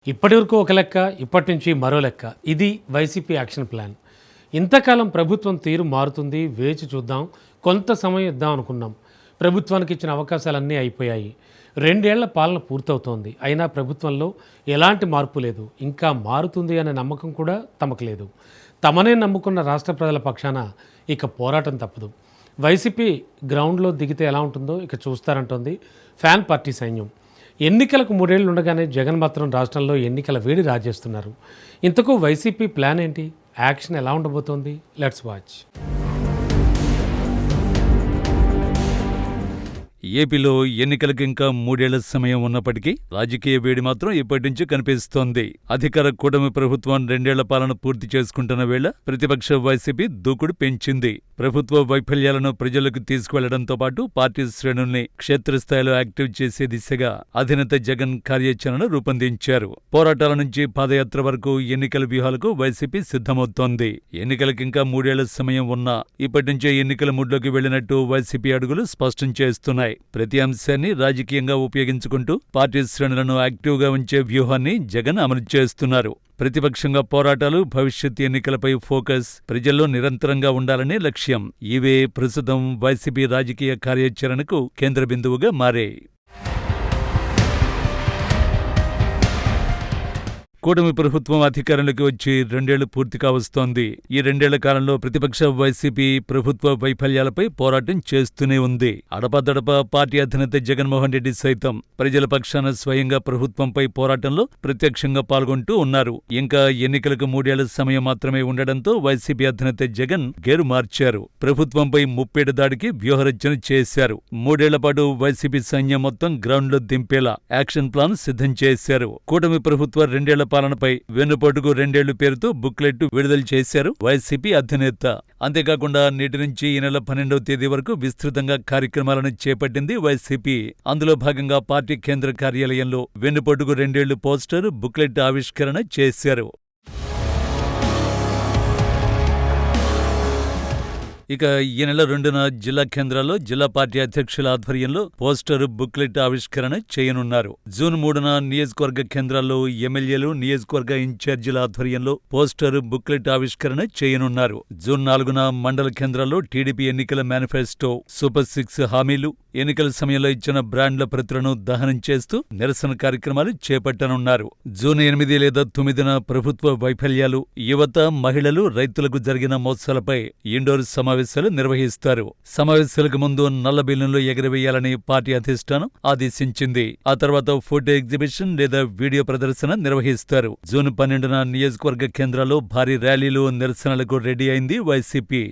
ఇప్పటివరకు ఒక లెక్క, ఇప్పటి నుంచి మరో లెక్క. ఇది వైసీపీ యాక్షన్ ప్లాన్. ఇంతకాలం ప్రభుత్వం తీరు మారుతుంది, వేచి చూద్దాం, కొంత సమయం ఇద్దాం అనుకున్నాం. ప్రభుత్వానికి ఇచ్చిన అవకాశాలన్నీ అయిపోయాయి. 2 ఏళ్ల పాలన పూర్తవుతోంది. అయినా ప్రభుత్వంలో ఎలాంటి మార్పు లేదు. ఇంకా మారుతుంది అనే నమ్మకం కూడా తమకు లేదు. తమనే నమ్ముకున్న రాష్ట్ర ప్రజల పక్షాన ఇక పోరాటం తప్పదు. వైసీపీ గ్రౌండ్లో దిగితే ఎలా ఉంటుందో ఇక చూస్తారంటోంది ఫ్యాన్ పార్టీ సైన్యం. ఎన్నికలకు 3 ఏళ్ళు ఉండగానే జగన్ మాత్రం రాష్ట్రంలో ఎన్నికల వేడి రాజేస్తున్నారు. ఇంతకు వైసీపీ ప్లాన్ ఏంటి? యాక్షన్ ఎలా ఉండబోతోంది? Let's watch. ఏపీలో ఎన్నికలకు ఇంకా 3 ఏళ్ల సమయం ఉన్నప్పటికీ రాజకీయ వేడి మాత్రం ఇప్పటి నుంచి కనిపిస్తోంది. అధికార కూటమి ప్రభుత్వం 2 ఏళ్ల పాలన పూర్తి చేసుకుంటున్న వేళ ప్రతిపక్ష వైసీపీ దూకుడు పెంచింది. ప్రభుత్వ వైఫల్యాలను ప్రజలకు తీసుకువెళ్లడంతో పాటు పార్టీ శ్రేణుల్ని క్షేత్రస్థాయిలో యాక్టివ్ చేసే దిశగా అధినేత జగన్ కార్యాచరణ రూపొందించారు. పోరాటాల నుంచి పాదయాత్ర వరకు ఎన్నికల వ్యూహాలకు వైసీపీ సిద్ధమవుతోంది. ఎన్నికలకింకా 3 ఏళ్ల సమయం ఉన్నా ఇప్పటి నుంచే ఎన్నికల మూడ్లోకి వెళ్లినట్టు వైసీపీ అడుగులు స్పష్టం చేస్తున్నాయి. ప్రతి అంశాన్ని రాజకీయంగా ఉపయోగించుకుంటూ పార్టీ శ్రేణులను యాక్టివ్గా ఉంచే వ్యూహాన్ని జగన్ అమలు చేస్తున్నారు. ప్రతిపక్షంగా పోరాటాలు, భవిష్యత్ ఎన్నికలపై ఫోకస్ ప్రజల్లో నిరంతరంగా ఉండాలనే లక్ష్యం. ఇవే ప్రస్తుతం వైసీపీ రాజకీయ కార్యాచరణకు కేంద్ర బిందువుగా మారాయి. కూటమి ప్రభుత్వం అధికారంలోకి వచ్చి 2 ఏళ్లు పూర్తిగా వస్తోంది. ఈ 2 ఏళ్ల కాలంలో ప్రతిపక్ష వైసీపీ ప్రభుత్వ వైఫల్యాలపై పోరాటం చేస్తూనే ఉంది. అడపాదడపా పార్టీ అధినేత జగన్మోహన్ రెడ్డి సైతం ప్రజల పక్షాన స్వయంగా ప్రభుత్వంపై పోరాటంలో ప్రత్యక్షంగా పాల్గొంటూ ఉన్నారు. ఇంకా ఎన్నికలకు 3 ఏళ్ల సమయం మాత్రమే ఉండడంతో వైసీపీ అధినేత జగన్ గేరు మార్చారు. ప్రభుత్వంపై ముప్పేట దాడికి వ్యూహరచన చేశారు. 3 ఏళ్ల పాటు వైసీపీ సైన్యం మొత్తం గ్రౌండ్లో దింపేలా యాక్షన్ ప్లాన్ సిద్ధం చేశారు. కూటమి ప్రభుత్వ 2 ఏళ్ల పాలనపై వెన్నుపోటుకు 2 ఏళ్లు పేరుతో బుక్లెట్ విడుదల చేశారు వైసీపీ అధినేత. అంతేకాకుండా నేటి నుంచి ఈ నెల 12వ తేదీ వరకు విస్తృతంగా కార్యక్రమాలను చేపట్టింది వైసీపీ. అందులో భాగంగా పార్టీ కేంద్ర కార్యాలయంలో వెన్నుపోటుకు 2 ఏళ్లు పోస్టర్, బుక్లెట్ ఆవిష్కరణ చేశారు. ఇక ఈ నెల 2న జిల్లా కేంద్రాల్లో జిల్లా పార్టీ అధ్యక్షుల ఆధ్వర్యంలో పోస్టర్, బుక్లెట్ ఆవిష్కరణ చేయనున్నారు. జూన్ 3న నియోజకవర్గ కేంద్రాల్లో ఎమ్మెల్యేలు, నియోజకవర్గ ఇన్ఛార్జీల ఆధ్వర్యంలో పోస్టర్, బుక్లెట్ ఆవిష్కరణ చేయనున్నారు. జూన్ 4న మండల కేంద్రాల్లో టీడీపీ ఎన్నికల మేనిఫెస్టో, సూపర్ 6 హామీలు, ఎన్నికల సమయంలో ఇచ్చిన బ్రాండ్ల ప్రతులను దహనం చేస్తూ నిరసన కార్యక్రమాలు చేపట్టనున్నారు. జూన్ 8 లేదా 9న ప్రభుత్వ వైఫల్యాలు, యువత, మహిళలు, రైతులకు జరిగిన మోసాలపై ఇండోర్ సమావేశాలు నిర్వహిస్తారు. సమావేశాలకు ముందు నల్ల బిల్లులు ఎగరవేయాలని పార్టీ అధిష్టానం ఆదేశించింది. ఆ తర్వాత ఫోటో ఎగ్జిబిషన్ లేదా వీడియో ప్రదర్శన నిర్వహిస్తారు. జూన్ 12న నియోజకవర్గ కేంద్రాల్లో భారీ ర్యాలీలు, నిరసనలకు రెడీ అయింది వైసీపీ.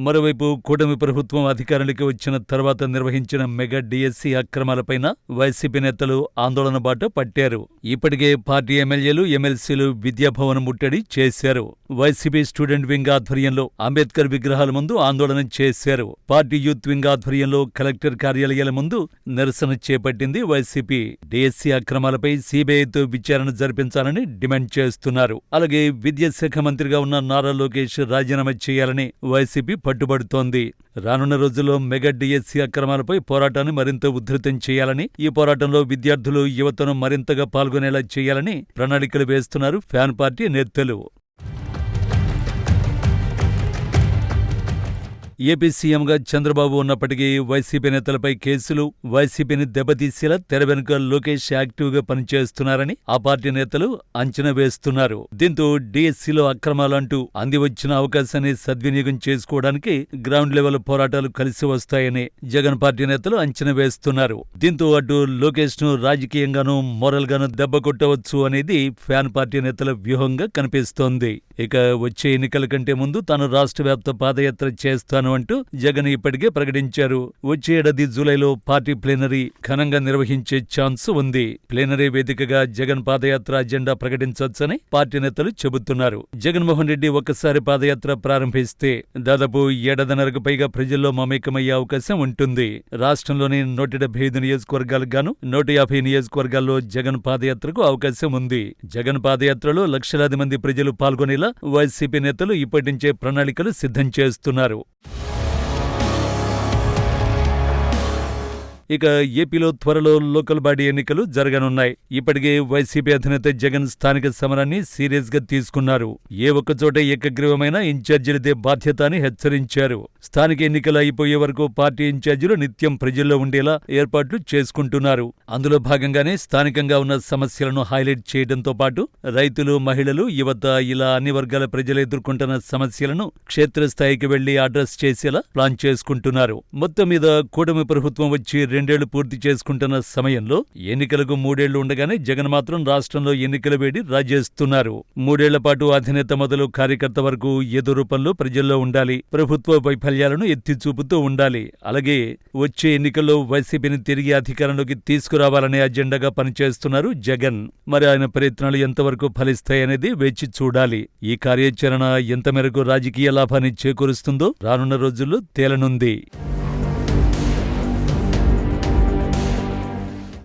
మరోవైపు కూటమి ప్రభుత్వం అధికారంలోకి వచ్చిన తర్వాత నిర్వహించిన మెగా డిఎస్సి అక్రమాలపైన వైసీపీ నేతలు ఆందోళన బాట పట్టారు. ఇప్పటికే పార్టీ ఎమ్మెల్యేలు, ఎమ్మెల్సీలు విద్యాభవన్ ముట్టడి చేశారు. వైసీపీ స్టూడెంట్ వింగ్ ఆధ్వర్యంలో అంబేద్కర్ విగ్రహాల ముందు ఆందోళన చేశారు. పార్టీ యూత్ వింగ్ ఆధ్వర్యంలో కలెక్టర్ కార్యాలయాల ముందు నిరసన చేపట్టింది వైసీపీ. డిఎస్సి అక్రమాలపై సీబీఐతో విచారణ జరిపించాలని డిమాండ్ చేస్తున్నారు. అలాగే విద్యాశాఖ మంత్రిగా ఉన్న నారా లోకేష్ రాజీనామా చేయాలని వైసీపీ పట్టుబడుతోంది. రానున్న రోజుల్లో మెగా డిఎస్సి అక్రమాలపై పోరాటాన్ని మరింత ఉధృతం చేయాలని, ఈ పోరాటంలో విద్యార్థులు, యువతను మరింతగా పాల్గొనేలా చేయాలని ప్రణాళికలు వేస్తున్నారు ఫ్యాన్ పార్టీ నేతలు. ఏపీ సీఎంగా చంద్రబాబు ఉన్నప్పటికీ వైసీపీ నేతలపై కేసులు, వైసీపీని దెబ్బతీసేలా తెర వెనుక లోకేష్ యాక్టివ్గా పనిచేస్తున్నారని ఆ పార్టీ నేతలు అంచనా వేస్తున్నారు. దీంతో డిఎస్సీలో అక్రమాలంటూ అందివచ్చిన అవకాశాన్ని సద్వినియోగం చేసుకోవడానికి గ్రౌండ్ లెవెల్ పోరాటాలు కలిసి వస్తాయని జగన్ పార్టీ నేతలు అంచనా వేస్తున్నారు. దీంతో అటు లోకేష్ ను రాజకీయంగానూ, మోరల్ గానూ దెబ్బ కొట్టవచ్చు అనేది ఫ్యాన్ పార్టీ నేతల వ్యూహంగా కనిపిస్తోంది. ఇక వచ్చే ఎన్నికల కంటే ముందు తాను రాష్ట్ర వ్యాప్త పాదయాత్ర చేస్తాను అంటూ జగన్ ఇప్పటికే ప్రకటించారు. వచ్చే ఏడాది జూలైలో పార్టీ ప్లీనరీ ఘనంగా నిర్వహించే ఛాన్స్ ఉంది. ప్లీనరీ వేదికగా జగన్ పాదయాత్ర అజెండా ప్రకటించొచ్చని పార్టీ నేతలు చెబుతున్నారు. జగన్మోహన్ రెడ్డి ఒక్కసారి పాదయాత్ర ప్రారంభిస్తే దాదాపు 7.5కు పైగా ప్రజల్లో మమేకమయ్యే అవకాశం ఉంటుంది. రాష్ట్రంలోని 175 నియోజకవర్గాలకు గాను 150 నియోజకవర్గాల్లో జగన్ పాదయాత్రకు అవకాశం ఉంది. జగన్ పాదయాత్రలో లక్షలాది మంది ప్రజలు పాల్గొనేలా వైసీపీ నేతలు ఇప్పటి నుంచే ప్రణాళికలు సిద్ధం చేస్తున్నారు. ఇక ఏపీలో త్వరలో లోకల్ బాడీ ఎన్నికలు జరగనున్నాయి. ఇప్పటికే వైసీపీ అధినేత జగన్ స్థానిక సమరాన్ని సీరియస్ గా తీసుకున్నారు. ఏ ఒక్కచోట ఏకగ్రీవమైన ఇన్ఛార్జీలదే బాధ్యత అని హెచ్చరించారు. స్థానిక ఎన్నికలు అయిపోయే వరకు పార్టీ ఇన్ఛార్జీలు నిత్యం ప్రజల్లో ఉండేలా ఏర్పాట్లు చేసుకుంటున్నారు. అందులో భాగంగానే స్థానికంగా ఉన్న సమస్యలను హైలైట్ చేయడంతో పాటు రైతులు, మహిళలు, యువత ఇలా అన్ని వర్గాల ప్రజలు ఎదుర్కొంటున్న సమస్యలను క్షేత్రస్థాయికి వెళ్లి అడ్రస్ చేసేలా ప్లాన్ చేసుకుంటున్నారు. మొత్తం మీద కూటమి ప్రభుత్వం వచ్చి 2 ఏళ్లు పూర్తి చేసుకుంటున్న సమయంలో ఎన్నికలకు 3 ఏళ్లు ఉండగానే జగన్ మాత్రం రాష్ట్రంలో ఎన్నికల వేడి రాజేస్తున్నారు. 3 ఏళ్ల పాటు అధినేత మొదలు కార్యకర్త వరకు ఏదో రూపంలో ప్రజల్లో ఉండాలి. ప్రభుత్వ వైఫల్యాలను ఎత్తి చూపుతూ ఉండాలి. అలాగే వచ్చే ఎన్నికల్లో వైసీపీని తిరిగి అధికారంలోకి తీసుకురావాలనే అజెండాగా పనిచేస్తున్నారు జగన్. మరి ఆయన ప్రయత్నాలు ఎంతవరకు ఫలిస్తాయనేది వేచి చూడాలి. ఈ కార్యాచరణ ఎంత మేరకు రాజకీయ లాభాన్ని చేకూరుస్తుందో రానున్న రోజుల్లో తేలనుంది.